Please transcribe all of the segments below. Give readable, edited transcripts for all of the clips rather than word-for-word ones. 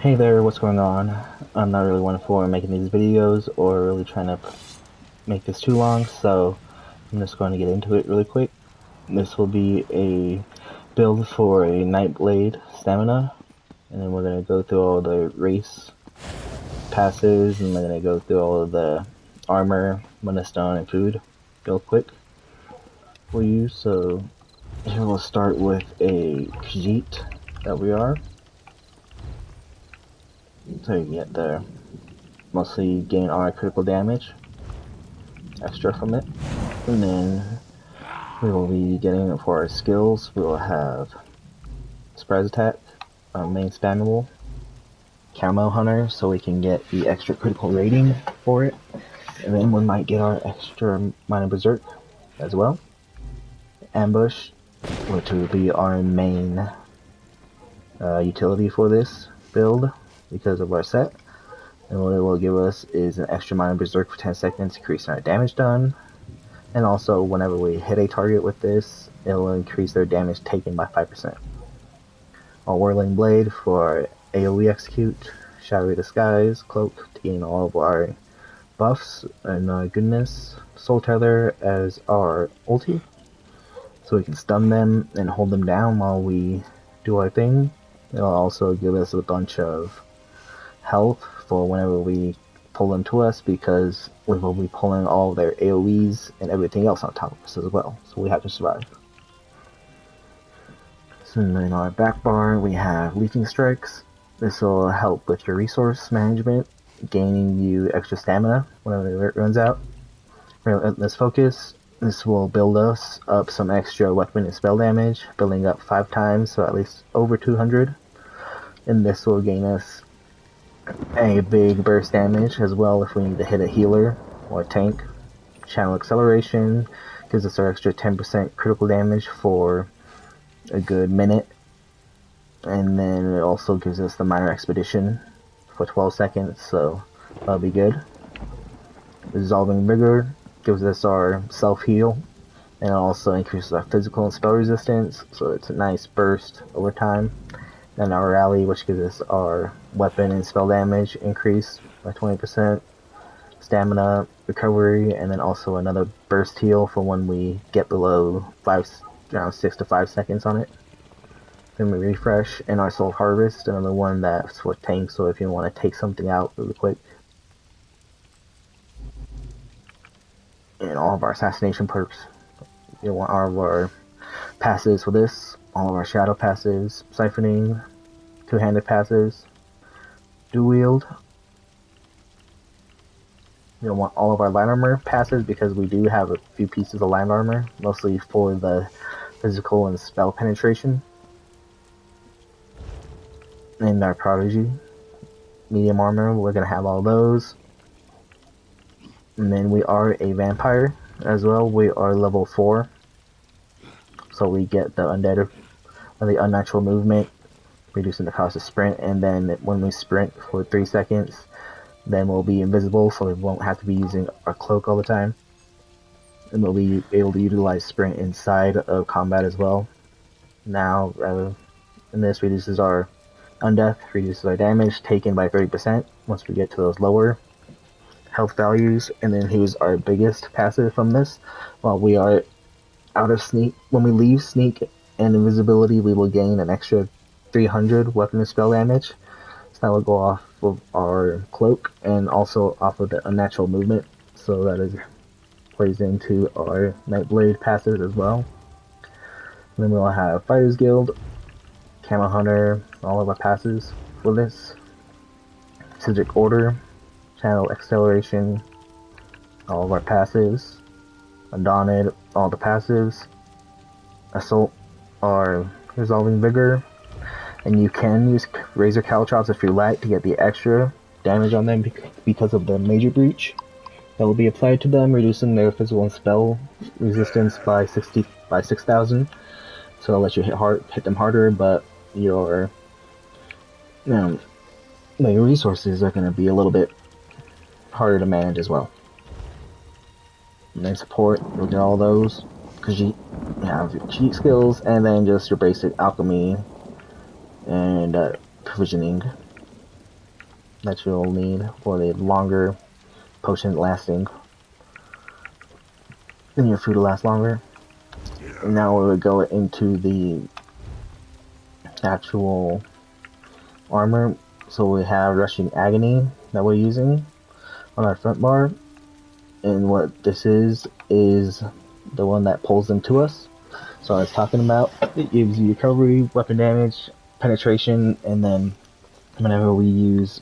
Hey there, what's going on? I'm not really one for making these videos or really trying to make this too long, so I'm just going to get into it really quick. This will be a build for a Nightblade stamina, and then we're going to go through all the race passes, and we're going to go through all of the armor, mana stone, and food real quick for you. So here we'll start with a Khajiit that we are. So you get the mostly gain our critical damage extra from it. And then we will be getting for our skills, we will have surprise attack, main spammable, camo hunter, so we can get the extra critical rating for it. And then we might get our extra minor berserk as well. Ambush, which will be our main utility for this build because of our set. And what it will give us is an extra minor berserk for 10 seconds, increasing our damage done. And also, whenever we hit a target with this, it will increase their damage taken by 5%. A Whirling Blade for AoE Execute, Shadowy Disguise, Cloak to gain all of our buffs and goodness. Soul Tether as our ulti, so we can stun them and hold them down while we do our thing. It'll also give us a bunch of health for whenever we pull them to us, because we will be pulling all their AoEs and everything else on top of us as well, so we have to survive. So in our back bar we have Leaping Strikes. This will help with your resource management, gaining you extra stamina whenever it runs out. Let's focus. This will build us up some extra weapon and spell damage, building up 5 times, so at least over 200. And this will gain us a big burst damage as well if we need to hit a healer or a tank. Channel Acceleration gives us our extra 10% critical damage for a good minute. And then it also gives us the Minor Expedition for 12 seconds, so that'll be good. Dissolving Rigor gives us our self-heal, and it also increases our physical and spell resistance, so it's a nice burst over time. And our Rally, which gives us our weapon and spell damage increase by 20%, stamina recovery, and then also another burst heal for when we get below around 6 to 5 seconds on it. Then we refresh, and our Soul Harvest, another one that's for tanks, so if you want to take something out really quick. And all of our assassination perks. You want all of our passes for this, all of our shadow passes, siphoning, two-handed passes, dual wield. You'll want all of our light armor passes because we do have a few pieces of light armor, mostly for the physical and spell penetration. And our prodigy, medium armor, we're going to have all those. And then we are a vampire as well. We are level 4, so we get the undead or the unnatural movement, reducing the cost of sprint. And then when we sprint for 3 seconds, then we'll be invisible, so we won't have to be using our cloak all the time. And we'll be able to utilize sprint inside of combat as well. Now, and this reduces our undeath, reduces our damage taken by 30% once we get to those lower health values. And then here's our biggest passive from this. While we are out of sneak, when we leave sneak and invisibility, we will gain an extra 300 weapon and spell damage. So that will go off of our cloak and also off of the unnatural movement. So that plays into our Nightblade passive as well. And then we'll have Fighters Guild, Camo Hunter, all of our passes for this. Civic Order, Channel Acceleration, all of our passives. Undaunted, all the passives. Assault, our Resolving Vigor. And you can use Razor Caltrops if you like to get the extra damage on them because of the Major Breach that will be applied to them, reducing their physical and spell resistance by 6,000. So I'll let you hit them harder, but your your resources are going to be a little bit harder to manage as well. And then support, you'll get all those because you have your cheat skills, and then just your basic alchemy and provisioning. that you'll need for the longer potion lasting. Then your food will last longer. And now we'll go into the actual armor. So we have rushing Aggony that we're using on our front bar. And what this is the one that pulls them to us. So I was talking about, it gives you recovery, weapon damage, penetration, and then whenever we use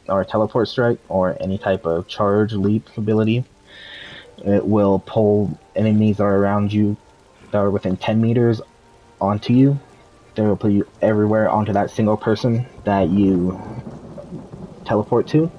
our teleport strike or any type of charge leap ability, it will pull enemies that are around you that are within 10 meters onto you. They will put you everywhere onto that single person that you teleport to.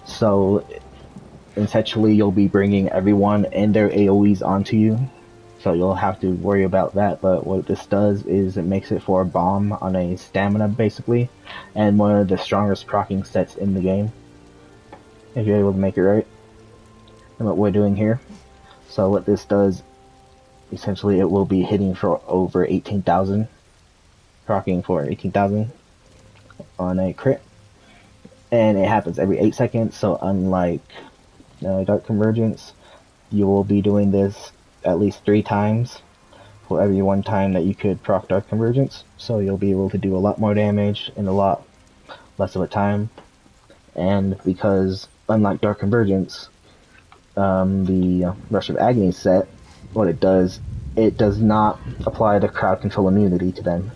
So essentially you'll be bringing everyone and their AoEs onto you. So you'll have to worry about that, but what this does is it makes it for a bomb on a stamina, basically, and one of the strongest proccing sets in the game, if you're able to make it right. And what we're doing here. So what this does, essentially it will be hitting for over 18,000, proccing for 18,000 on a crit. And it happens every 8 seconds, so unlike Dark Convergence, you will be doing this at least 3 times for every 1 time that you could proc Dark Convergence, so you'll be able to do a lot more damage in a lot less of a time. And because, unlike Dark Convergence, the Rush of Aggony set, what it does not apply the crowd control immunity to them.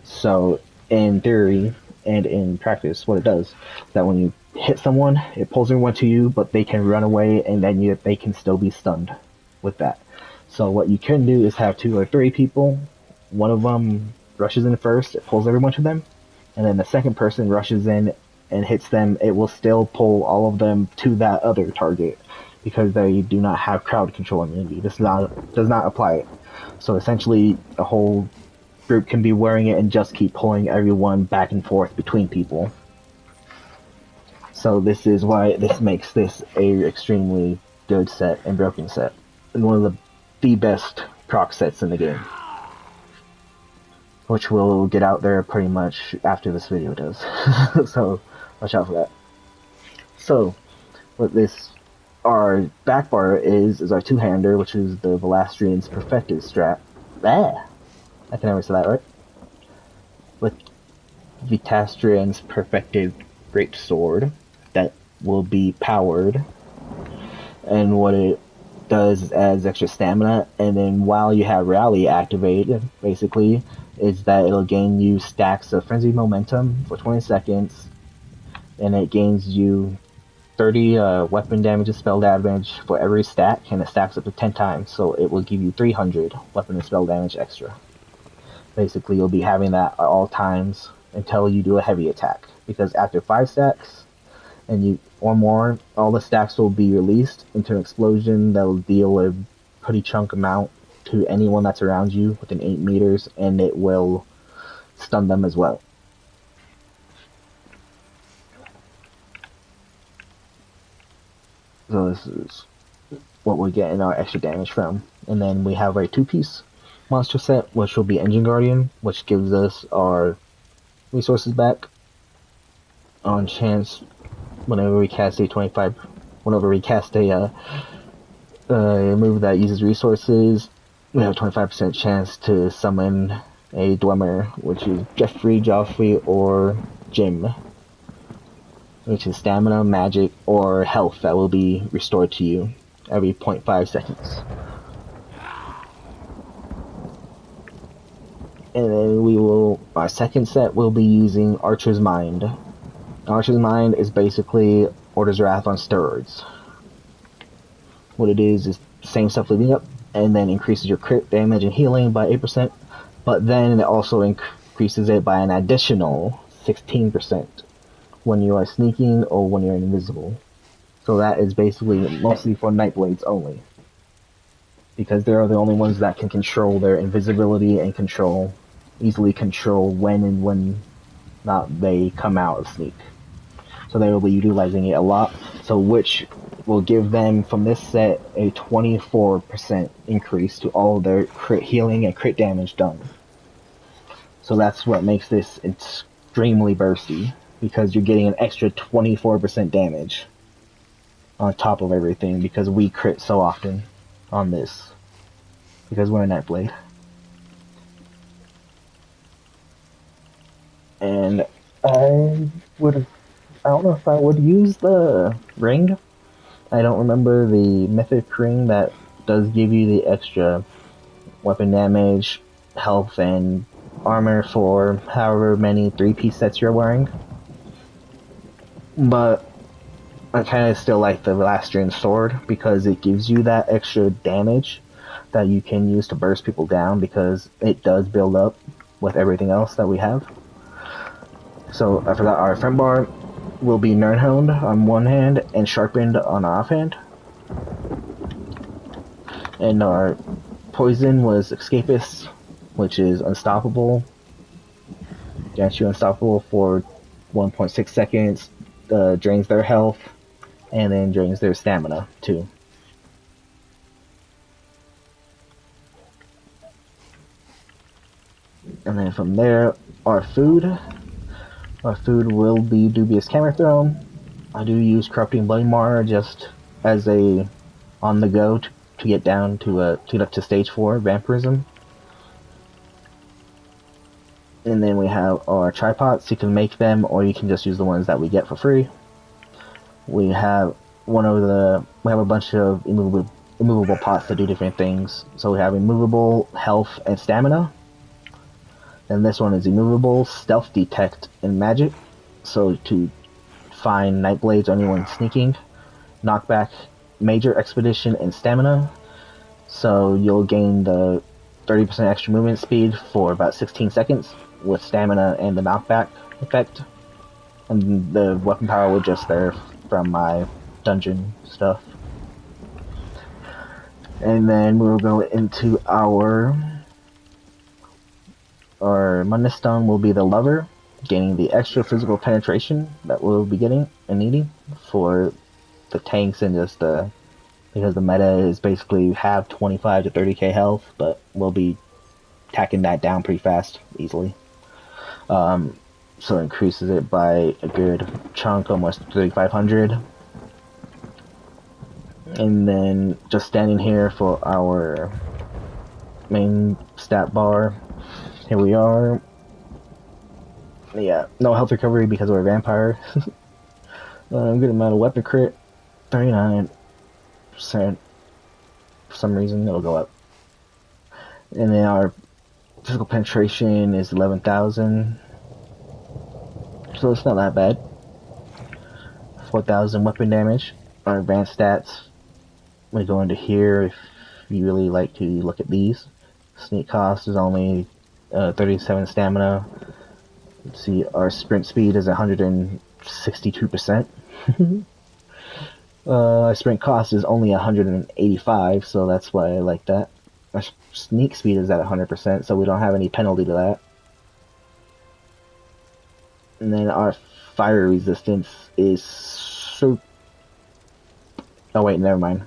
So, in theory and in practice, what it does is that when you hit someone, it pulls everyone to you, but they can run away, and then they can still be stunned with that. So what you can do is have 2 or 3 people. One of them rushes in first, it pulls everyone to them, and then the second person rushes in and hits them. It will still pull all of them to that other target because they do not have crowd control immunity. This does not apply it. So essentially, a whole group can be wearing it and just keep pulling everyone back and forth between people. So this is why this makes this a extremely good set and broken set, and one of the best proc sets in the game, which will get out there pretty much after this video does. So watch out for that. So what this our back bar is our 2-hander, which is the Vastrian's Perfected strat. I can never say that right. With Vastrian's Perfected Greatsword that will be powered, and what it does as extra stamina, and then while you have rally activated, basically, is that it'll gain you stacks of frenzy momentum for 20 seconds, and it gains you 30 weapon damage and spell damage for every stack, and it stacks up to 10 times, so it will give you 300 weapon and spell damage extra. Basically, you'll be having that at all times until you do a heavy attack, because after 5 stacks or more, all the stacks will be released into an explosion that will deal a pretty chunk amount to anyone that's around you within 8 meters, and it will stun them as well. So this is what we're getting our extra damage from. And then we have our 2-piece monster set, which will be Engine Guardian, which gives us our resources back on chance whenever we cast a move that uses resources. We have a 25% chance to summon a Dwemer, which is Jeffrey, Joffrey, or Jim, which is stamina, magic, or health that will be restored to you every 0.5 seconds. And then our second set will be using Archer's Mind. Archer's Mind is basically Order's Wrath on steroids. What it is the same stuff leading up, and then increases your crit damage and healing by 8%, but then it also increases it by an additional 16% when you are sneaking or when you're invisible. So that is basically mostly for Nightblades only, because they are the only ones that can control their invisibility and easily control when and when not they come out of sneak. So they will be utilizing it a lot, so which will give them from this set a 24% increase to all of their crit healing and crit damage done. So that's what makes this extremely bursty. because you're getting an extra 24% damage on top of everything because we crit so often on this because we're a Nightblade. And I don't know if I would use the ring. I don't remember the mythic ring that does give you the extra weapon damage, health, and armor for however many 3-piece sets you're wearing. But I kind of still like the Vastrian sword because it gives you that extra damage that you can use to burst people down because it does build up with everything else that we have. So I forgot our front bar will be nirnhoned on one hand and sharpened on our offhand. And our poison was escapest, which is unstoppable. Grants you unstoppable for 1.6 seconds, drains their health, and then drains their stamina too. And then from there, our food will be Dubius Camera Throne. I do use Corrupting Bloody Mar just as a on the go to get down to get up to stage 4 vampirism. And then we have our tripods. You can make them, or you can just use the ones that we get for free. We have we have a bunch of immovable pots that do different things. So we have immovable, health, and stamina. And this one is immovable, stealth detect, and magic. So to find Nightblades or anyone sneaking, knockback, major expedition, and stamina. So you'll gain the 30% extra movement speed for about 16 seconds with stamina and the knockback effect. And the weapon power was just there from my dungeon stuff. And then we'll go into our Mundus Stone will be the Lover, gaining the extra physical penetration that we'll be getting and needing for the tanks and just because the meta is basically have 25 to 30k health, but we'll be tacking that down pretty fast, easily. So it increases it by a good chunk, almost 3,500. And then just standing here for our main stat bar. Here we are. Yeah, no health recovery because we're a vampire. Good amount of weapon crit, 39%. For some reason, it'll go up. And then our physical penetration is 11,000. So it's not that bad. 4,000 weapon damage. Our advanced stats, we go into here if you really like to look at these. Sneak cost is only 37 stamina. Let's see, our sprint speed is 162%. Our sprint cost is only 185, so that's why I like that. Our sneak speed is at 100%, so we don't have any penalty to that. And then our fire resistance is so... Oh wait, never mind.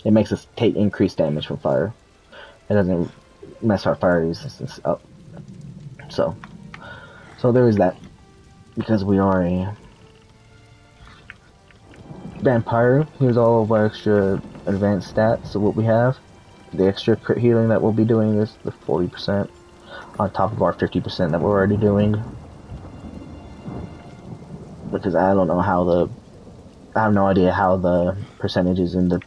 It makes us take increased damage from fire. It doesn't mess our fire resistance up. So there is that. Because we are a vampire, here's all of our extra advanced stats. So what we have, the extra crit healing that we'll be doing is the 40% on top of our 50% that we're already doing. Because I have no idea how the percentages in the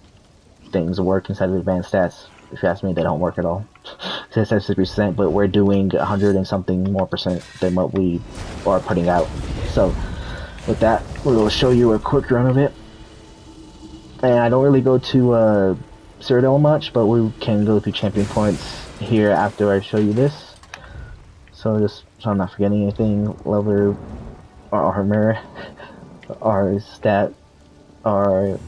things work inside of advanced stats. If you ask me, they don't work at all. It says 60%, but we're doing 100 and something more percent than what we are putting out. So with that, we'll show you a quick run of it. And I don't really go to Cyrodiil much, but we can go through champion points here after I show you this. So just so I'm not forgetting anything, Lover, our mirror, our stat, our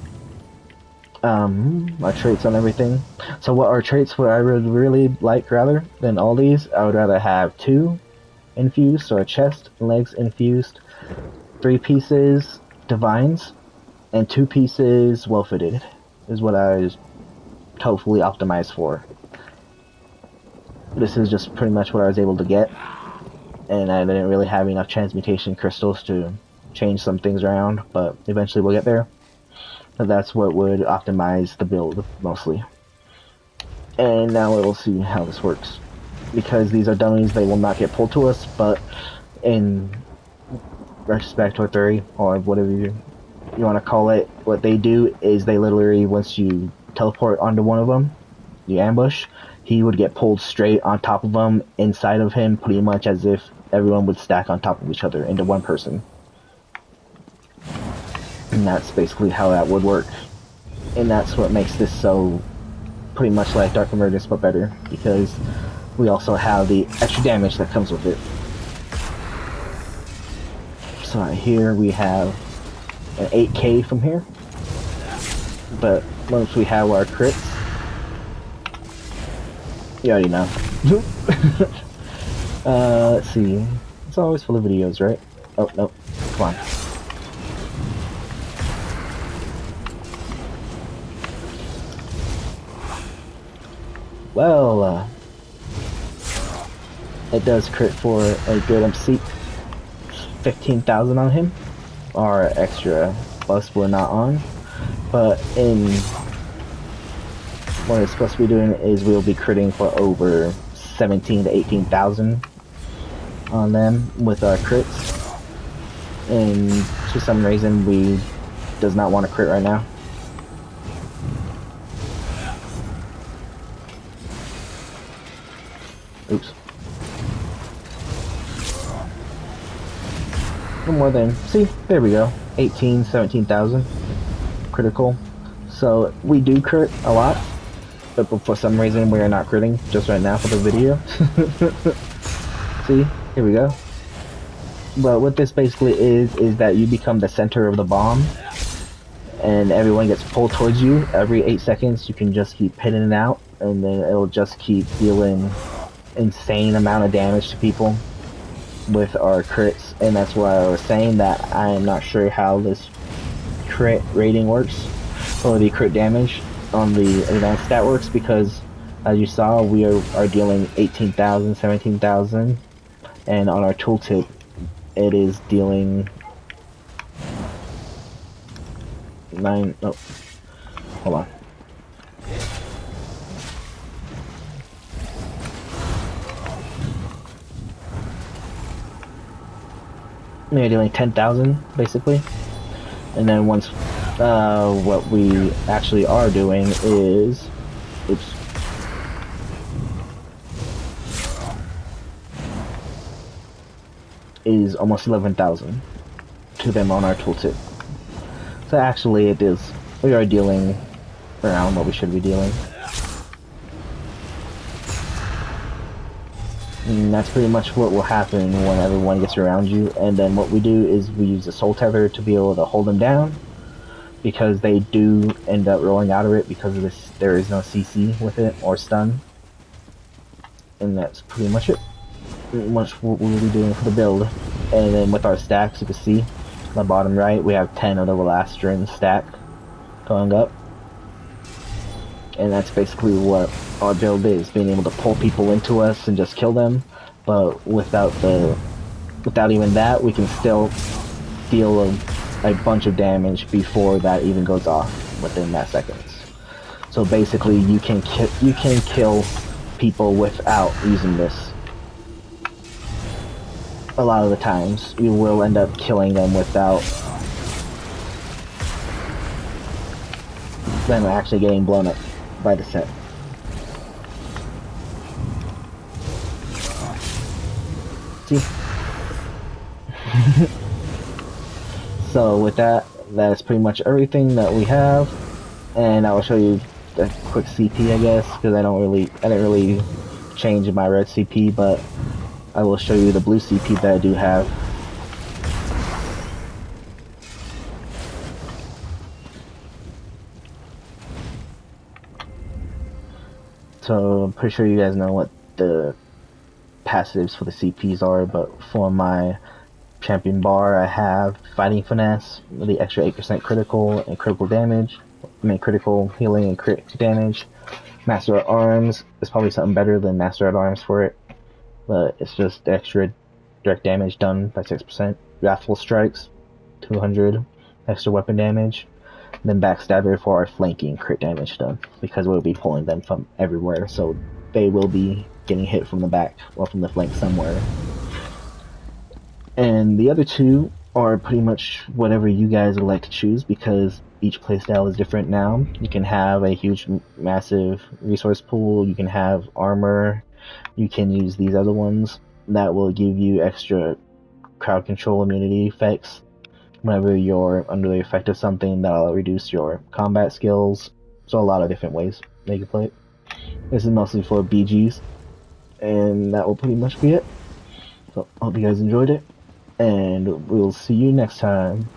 traits on everything. So what our traits would I would really like rather than all these, I would rather have 2 infused, so our chest and legs infused, 3 pieces divines, and 2 pieces well fitted is what I was hopefully optimized for. This is just pretty much what I was able to get. and I didn't really have enough transmutation crystals to change some things around, but eventually we'll get there. But that's what would optimize the build mostly. And now we'll see how this works. Because these are dummies, they will not get pulled to us, but in respect or theory, or whatever you want to call it, what they do is they literally, once you teleport onto one of them, you ambush, he would get pulled straight on top of them, inside of him, pretty much as if everyone would stack on top of each other into one person. And that's basically how that would work. And that's what makes this so pretty much like Dark Emergence, but better, because we also have the extra damage that comes with it. So right here we have an 8k from here, but once we have our crits, you already know. Let's see. It's always full of videos, right? Oh, no. Come on. Well, it does crit for a good MC. 15,000 on him. Our extra buffs we're not on. But in what it's supposed to be doing is we'll be critting for over 17 to 18,000 on them with our crits. And for some reason we does not want to crit right now. Oops. No more than, see, there we go. 18, 17,000 critical. So we do crit a lot, but for some reason we are not critting just right now for the video. See, here we go. But what this basically is that you become the center of the bomb, and everyone gets pulled towards you. Every 8 seconds you can just keep hitting it out, and then it'll just keep dealing insane amount of damage to people with our crits. And that's why I was saying that I am not sure how this crit rating works, or the crit damage on the advanced stat works, because as you saw we are dealing 18,000, 17,000, and on our tooltip it is dealing 9, oh, hold on. Maybe dealing 10,000 basically, and then once what we actually are doing is, oops, is almost 11,000 to them on our tooltip. So actually it is, we are dealing around what we should be dealing. And that's pretty much what will happen when everyone gets around you. And then what we do is we use a soul tether to be able to hold them down, because they do end up rolling out of it because of this. There is no CC with it or stun. And that's pretty much it. Pretty much what we'll be doing for the build. And then with our stacks, you can see on the bottom right we have 10 of the Vastrian stack going up. And that's basically what our build is, being able to pull people into us and just kill them. But without even that, we can still deal a bunch of damage before that even goes off within that seconds. So basically you can kill people without using this. A lot of the times you will end up killing them without them actually getting blown up by the set. See? So with that, that is pretty much everything that we have, and I will show you a quick CP, I guess, because I didn't really change my red CP, but I will show you the blue CP that I do have. So I'm pretty sure you guys know what the passives for the CPs are, but for my champion bar I have Fighting Finesse, the extra 8% critical and critical damage. I mean critical healing and crit damage. Master at Arms is probably something better than Master at Arms for it, but it's just extra direct damage done by 6%. Wrathful Strikes, 200 extra weapon damage. Then Backstabber for our flanking crit damage done, because we'll be pulling them from everywhere, so they will be getting hit from the back or from the flank somewhere. And the other two are pretty much whatever you guys would like to choose, because each playstyle is different now. You can have a huge, massive resource pool, you can have armor, you can use these other ones that will give you extra crowd control immunity effects whenever you're under the effect of something that'll reduce your combat skills. So a lot of different ways that you can play it. This is mostly for BGs, and that will pretty much be it. So I hope you guys enjoyed it, and we'll see you next time.